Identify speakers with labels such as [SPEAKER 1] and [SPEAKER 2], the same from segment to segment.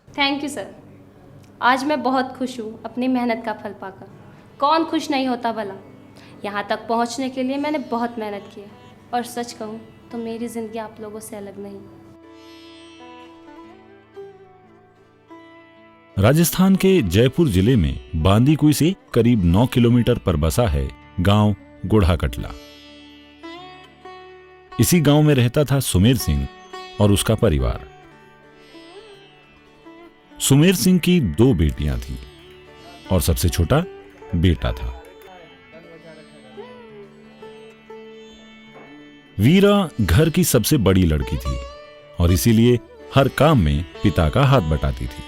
[SPEAKER 1] Thank you sir. आज मैं बहुत खुश हूँ अपनी मेहनत का फल पाकर। कौन खुश नहीं होता भला। यहाँ तक पहुँचने के लिए मैंने बहुत मेहनत की है, और सच कहूँ तो मेरी ज़िंदगी आप लोगों से अलग नहीं।
[SPEAKER 2] राजस्थान के जयपुर जिले में बांदीकुई से करीब 9 किलोमीटर पर बसा है गांव गुढ़ाकटला। इसी गांव में रहता था सुमेर सिंह और उसका परिवार। सुमेर सिंह की 2 बेटियां थीं और सबसे छोटा बेटा था। वीरा घर की सबसे बड़ी लड़की थी और इसीलिए हर काम में पिता का हाथ बटाती थी।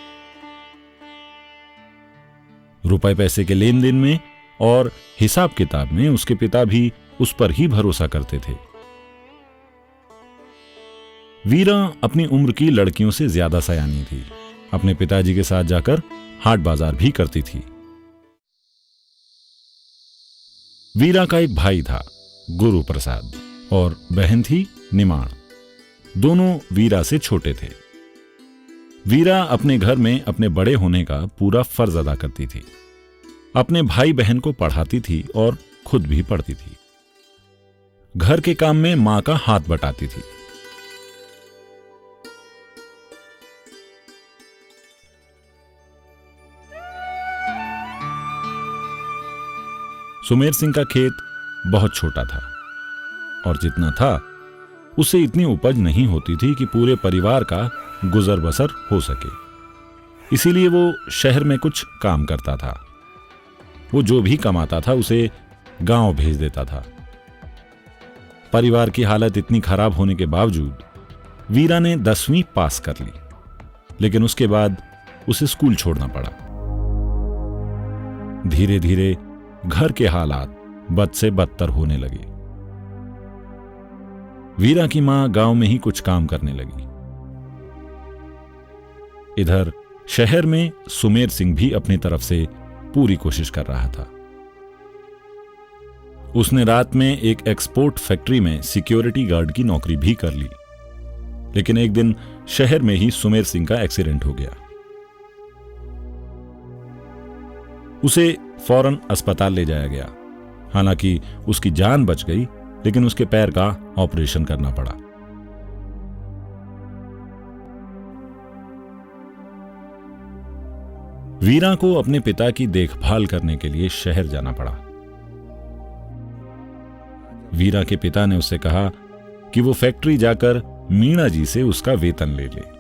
[SPEAKER 2] रुपए पैसे के लेन देन में और हिसाब किताब में उसके पिता भी उस पर ही भरोसा करते थे। वीरा अपनी उम्र की लड़कियों से ज्यादा सयानी थी। अपने पिताजी के साथ जाकर हाट बाजार भी करती थी। वीरा का एक भाई था गुरु प्रसाद और बहन थी निमाण। दोनों वीरा से छोटे थे। वीरा अपने घर में अपने बड़े होने का पूरा फर्ज अदा करती थी। अपने भाई बहन को पढ़ाती थी और खुद भी पढ़ती थी। घर के काम में मां का हाथ बटाती थी। सुमेर सिंह का खेत बहुत छोटा था और जितना था उससे इतनी उपज नहीं होती थी कि पूरे परिवार का गुजर बसर हो सके। इसीलिए वो शहर में कुछ काम करता था। वो जो भी कमाता था उसे गांव भेज देता था। परिवार की हालत इतनी खराब होने के बावजूद वीरा ने 10वीं पास कर ली, लेकिन उसके बाद उसे स्कूल छोड़ना पड़ा। धीरे धीरे घर के हालात बद से बदतर होने लगे। वीरा की मां गांव में ही कुछ काम करने लगी। इधर शहर में सुमेर सिंह भी अपनी तरफ से पूरी कोशिश कर रहा था। उसने रात में एक एक्सपोर्ट फैक्ट्री में सिक्योरिटी गार्ड की नौकरी भी कर ली, लेकिन एक दिन शहर में ही सुमेर सिंह का एक्सीडेंट हो गया। उसे फौरन अस्पताल ले जाया गया। हालांकि उसकी जान बच गई, लेकिन उसके पैर का ऑपरेशन करना पड़ा। वीरा को अपने पिता की देखभाल करने के लिए शहर जाना पड़ा। वीरा के पिता ने उससे कहा कि वो फैक्ट्री जाकर मीणा जी से उसका वेतन ले ले।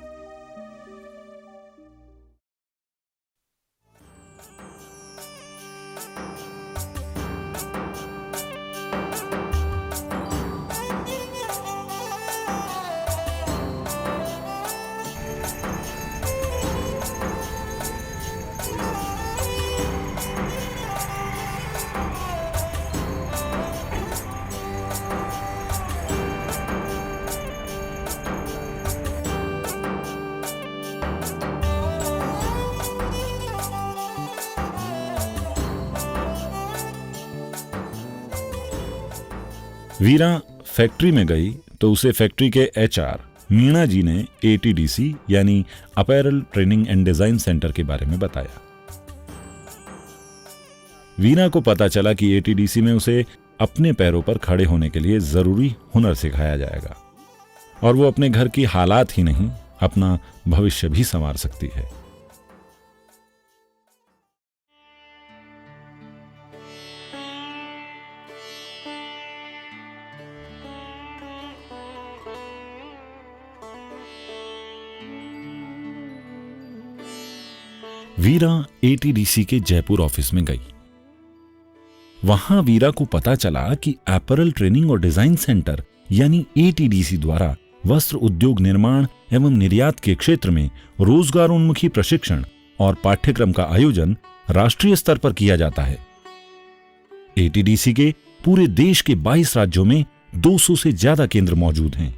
[SPEAKER 2] वीरा फैक्ट्री में गई तो उसे फैक्ट्री के एचआर मीणा जी ने एटीडीसी यानी apparel training and design centre के बारे में बताया। वीरा को पता चला कि एटीडीसी में उसे अपने पैरों पर खड़े होने के लिए जरूरी हुनर सिखाया जाएगा और वो अपने घर की हालात ही नहीं, अपना भविष्य भी संवार सकती है। वीरा एटीडीसी के जयपुर ऑफिस में गई। वहां वीरा को पता चला कि अपैरल ट्रेनिंग और डिजाइन सेंटर यानी एटीडीसी द्वारा वस्त्र उद्योग निर्माण एवं निर्यात के क्षेत्र में रोजगारोन्मुखी प्रशिक्षण और पाठ्यक्रम का आयोजन राष्ट्रीय स्तर पर किया जाता है। एटीडीसी के पूरे देश के 22 राज्यों में 200 से ज्यादा केंद्र मौजूद हैं,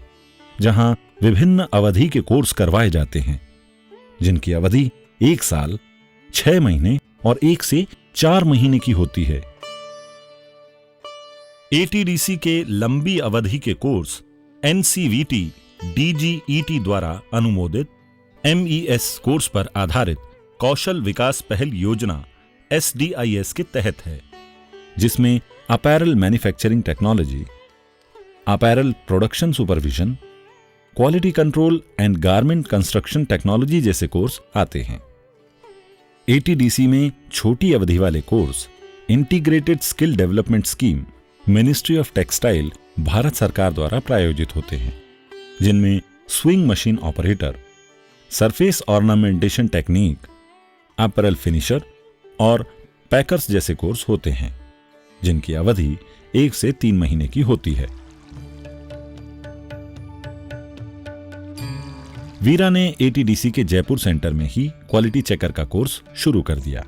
[SPEAKER 2] जहां विभिन्न अवधि के कोर्स करवाए जाते हैं, जिनकी अवधि 1 साल, 6 महीने और 1 से 4 महीने की होती है। एटीडीसी के लंबी अवधि के कोर्स एनसीवीटी डीजीईटी द्वारा अनुमोदित एमईएस कोर्स पर आधारित कौशल विकास पहल योजना एसडीआईएस के तहत है, जिसमें apparel manufacturing technology, apparel production supervision, quality control and garment construction technology जैसे कोर्स आते हैं। एटीडीसी में छोटी अवधि वाले course integrated skill development scheme ministry of textile Bharat सरकार द्वारा प्रायोजित होते हैं, जिनमें swing machine operator, surface ornamentation technique, apparel finisher और पैकर्स जैसे कोर्स होते हैं, जिनकी अवधि 1 से 3 महीने की होती है। वीरा ने एटीडीसी के जयपुर सेंटर में ही क्वालिटी चेकर का कोर्स शुरू कर दिया।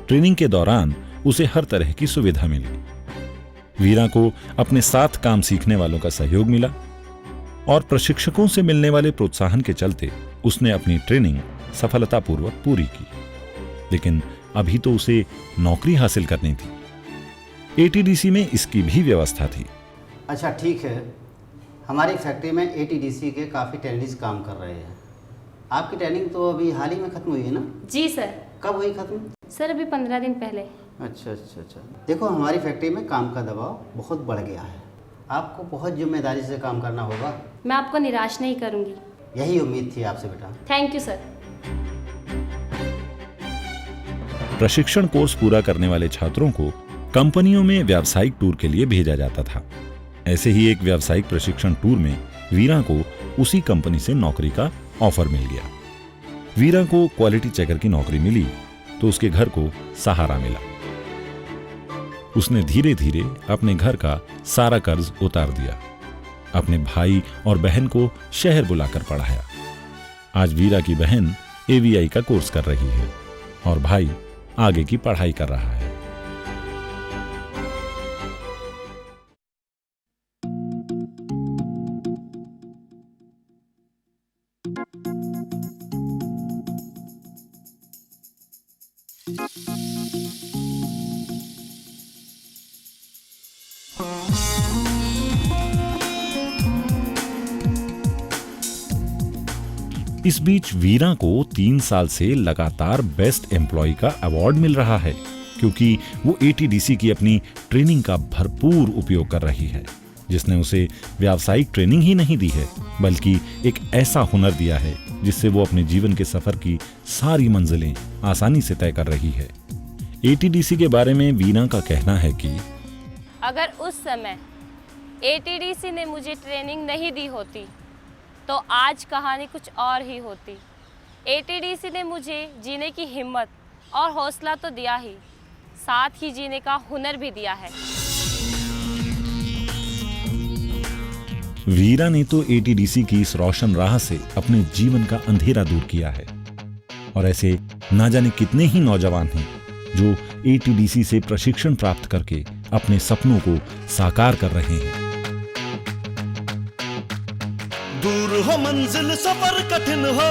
[SPEAKER 2] ट्रेनिंग के दौरान उसे हर तरह की सुविधा मिली। वीरा को अपने साथ काम सीखने वालों का सहयोग मिला और प्रशिक्षकों से मिलने वाले प्रोत्साहन के चलते उसने अपनी ट्रेनिंग सफलतापूर्वक पूरी की। लेकिन अभी तो उसे नौकरी हासिल करनी थी। एटीडीसी में इसकी भी व्यवस्था थी।
[SPEAKER 3] अच्छा ठीक है, हमारी फैक्ट्री में एटीडीसी के काफ़ी ट्रेनिंग्स काम कर रहे हैं। आपकी ट्रेनिंग तो अभी हाल ही में ख़त्म हुई है ना?
[SPEAKER 1] जी सर।
[SPEAKER 3] कब हुई ख़त्म?
[SPEAKER 1] सर अभी 15 दिन पहले।
[SPEAKER 3] अच्छा। देखो, हमारी फैक्ट्री में काम का दबाव बहुत बढ़ गया है। आपको बहुत जिम्मेदारी से काम करना होगा।
[SPEAKER 1] मैं आपको निराश नहीं करूंगी।
[SPEAKER 3] यही उम्मीद थी आपसे बेटा।
[SPEAKER 1] Thank you sir.
[SPEAKER 2] प्रशिक्षण कोर्स पूरा करने वाले छात्रों को कंपनियों में व्यावसायिक टूर के लिए भेजा जाता था। ऐसे ही एक व्यावसायिक प्रशिक्षण टूर में वीरा को उसी कंपनी से नौकरी का ऑफर मिल गया। वीरा को क्वालिटी चेकर की नौकरी मिली तो उसके घर को सहारा मिला। उसने धीरे धीरे अपने घर का सारा कर्ज उतार दिया, अपने भाई और बहन को शहर बुलाकर पढ़ाया। आज वीरा की बहन एवीआई का कोर्स कर रही है और भाई आगे की पढ़ाई कर रहा है। इस बीच वीरा को 3 साल से लगातार बेस्ट एम्प्लॉय का अवार्ड मिल रहा है, क्योंकि वो एटीडीसी की अपनी ट्रेनिंग का भरपूर उपयोग कर रही है, जिसने उसे व्यावसायिक ट्रेनिंग ही नहीं दी है, बल्कि एक ऐसा हुनर दिया है जिससे वो अपने जीवन के सफर की सारी मंजिलें आसानी से तय कर रही है। एटीडीसी के बारे में वीरा का कहना है कि
[SPEAKER 1] अगर उस समय एटीडीसी ने मुझे ट्रेनिंग नहीं दी होती तो आज कहानी कुछ और ही होती। एटीडीसी ने मुझे जीने की हिम्मत और हौसला तो दिया ही, साथ ही जीने का हुनर भी दिया है।
[SPEAKER 2] वीरा ने तो एटीडीसी की इस रोशन राह से अपने जीवन का अंधेरा दूर किया है, और ऐसे ना जाने कितने ही नौजवान हैं जो एटीडीसी से प्रशिक्षण प्राप्त करके अपने सपनों को साकार कर रहे हैं।
[SPEAKER 4] दूर हो मंजिल सफर कठिन हो,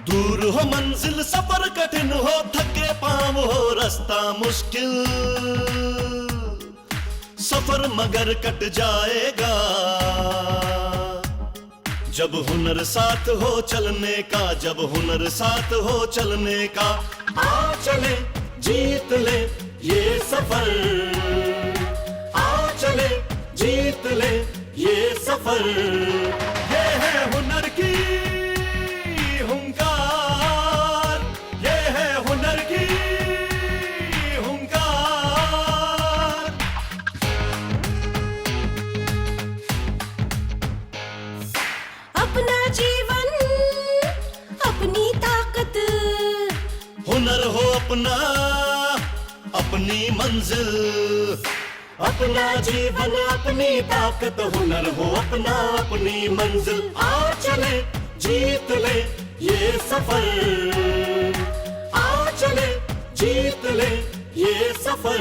[SPEAKER 4] दूर हो मंजिल सफर कठिन हो, थके पांव हो रास्ता मुश्किल, सफर मगर कट जाएगा जब हुनर साथ हो चलने का, जब हुनर साथ हो चलने का। आ चले जीत ले ये सफर, आ चले जीत ले ये सफर, ये है हुनर की हुंकार, ये है हुनर की हुंकार।
[SPEAKER 5] अपना जीवन अपनी ताकत,
[SPEAKER 4] हुनर हो अपना अपनी मंजिल, अपना जीवन अपनी ताकत, हुनर हो अपना अपनी मंजिल। आ चले जीत ले ये सफर, आ चले जीत ले ये सफर।